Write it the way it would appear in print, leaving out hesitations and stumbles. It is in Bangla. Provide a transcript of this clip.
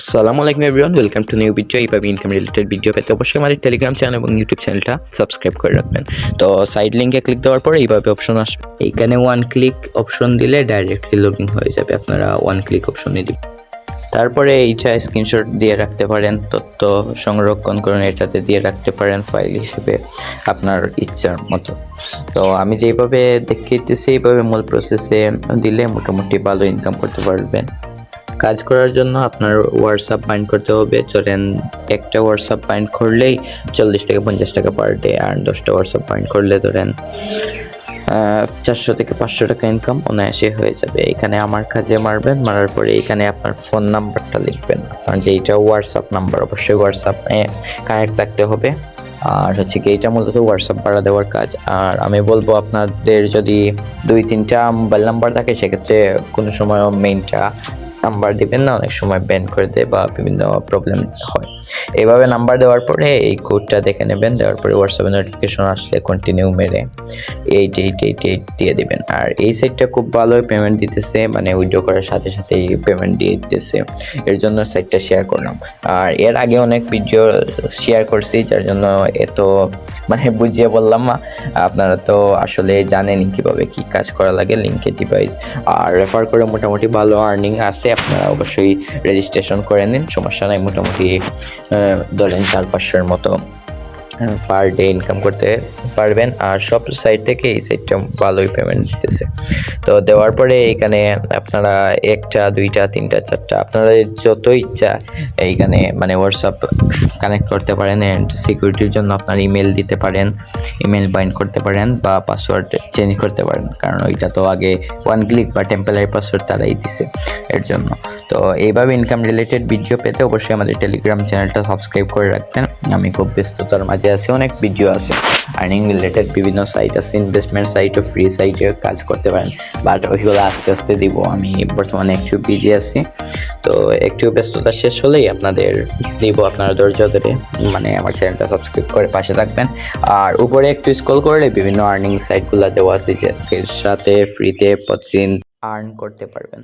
আসসালামু আলাইকুম everyone, welcome to new video. এইভাবে ইনকাম রিলেটেড ভিডিও পেতে অবশ্যই আমাদের টেলিগ্রাম চ্যানেল এবং ইউটিউব চ্যানেলটা সাবস্ক্রাইব করে রাখবেন। তো সাইড লিঙ্কে ক্লিক দেওয়ার পরে এইভাবে অপশন আসবে। এইখানে ওয়ান ক্লিক অপশন দিলে ডাইরেক্টলি লগইন হয়ে যাবে। আপনারা ওয়ান ক্লিক অপশনে দিবেন। তারপরে এইটা স্ক্রিনশট দিয়ে রাখতে পারেন, তথ্য সংরক্ষণ করুন, এটাতে দিয়ে রাখতে পারেন ফাইল হিসেবে আপনার ইচ্ছার মতো। তো আমি যেইভাবে দেখিয়েছি এইভাবে মূল প্রসেসে দিলে মোটামুটি ভালো ইনকাম করতে পারবেন। কাজ করার জন্য আপনার হোয়াটসঅ্যাপ বাইন্ড করতে হবে। ধরেন একটা হোয়াটসঅ্যাপ বাইন্ড করলেই 40 থেকে 50 টাকা পার ডে, আর 10টা হোয়াটসঅ্যাপ বাইন্ড করলে ধরেন 400 থেকে 500 টাকা ইনকাম অনায়াসে হয়ে যাবে। এখানে আমার কাজে মারবেন, মারার পরে এখানে আপনার ফোন নাম্বারটা লিখবেন। আপনার যেইটা হোয়াটসঅ্যাপ নাম্বার অবশ্যই হোয়াটসঅ্যাপে কানেক্ট থাকতে হবে। আর হচ্ছে কি এইটা মূলত হোয়াটসঅ্যাপ ভাড়া দেওয়ার কাজ। আর আমি বলবো আপনাদের যদি 2-3টা মোবাইল নাম্বার থাকে সেক্ষেত্রে কোনো সময় মেইনটা নাম্বার দিবেন না, অনেক সময় ব্যান করে দেয় বা বিভিন্ন প্রবলেম হয়। এইভাবে নাম্বার দেওয়ার পরে এই কোডটা দেখে নেবেন, দেওয়ার পরে হোয়াটসঅ্যাপে নোটিফিকেশন আসলে কন্টিনিউ মেরে 8 দিয়ে দিবেন। আর এই সাইটটা খুব ভালো পেমেন্ট দিতেছে, মানে উইথড্র করার সাথে সাথেই পেমেন্ট দিয়ে দিতেছে। এর জন্য সাইটটা শেয়ার করলাম। আর এর আগে অনেক ভিডিও শেয়ার করছি, যার জন্য এত মানে বুঝিয়ে বললাম না। আপনারা তো আসলে জানেনই কীভাবে কী কাজ করা লাগে। লিঙ্কে ডিভাইস আর রেফার করে মোটামুটি ভালো আর্নিং আছে। আপনারা অবশ্যই রেজিস্ট্রেশন করে নিন, সমস্যা নাই। মোটামুটি ধরেন 400-500-এর মতো পার ডে ইনকাম করতে পারবেন। আর সব সাইট থেকে এই সাইটটা ভালোই পেমেন্ট দিতেছে। তো দেওয়ার পরে এখানে আপনারা 1টা 2টা 3টা 4টা আপনারা যত ইচ্ছা এইখানে মানে হোয়াটসঅ্যাপ কানেক্ট করতে পারেন। অ্যান্ড সিকিউরিটির জন্য আপনার ইমেল দিতে পারেন, ইমেল বাইন্ড করতে পারেন বা পাসওয়ার্ড চেঞ্জ করতে পারেন, কারণ ওইটা তো আগে ওয়ান ক্লিক বা টেম্পোরারি পাসওয়ার্ড তারাই দিছে এর জন্য। তো এইভাবে ইনকাম রিলেটেড ভিডিও পেতে অবশ্যই আমাদের টেলিগ্রাম চ্যানেলটা সাবস্ক্রাইব করে রাখবেন। আমি খুব ব্যস্ততার মাঝে আছি, অনেক ভিডিও আছে আর্নিং রিলেটেড, বিভিন্ন সাইট আছে, ইনভেস্টমেন্ট সাইটও ফ্রি সাইটে কাজ করতে পারেন, বাট ওইগুলো আস্তে আস্তে দিব। আমি বর্তমানে একটু বিজি আছি, তো একটু ব্যস্ততা শেষ হলেই আপনাদের দিব। আপনারা ধৈর্য ধরে মানে আমার চ্যানেলটা সাবস্ক্রাইব করে পাশে থাকবেন। আর উপরে একটু স্ক্রল করলে বিভিন্ন আর্নিং সাইটগুলো দেওয়া আছে, যে এর সাথে ফ্রিতে প্রতিদিন আর্ন করতে পারবেন।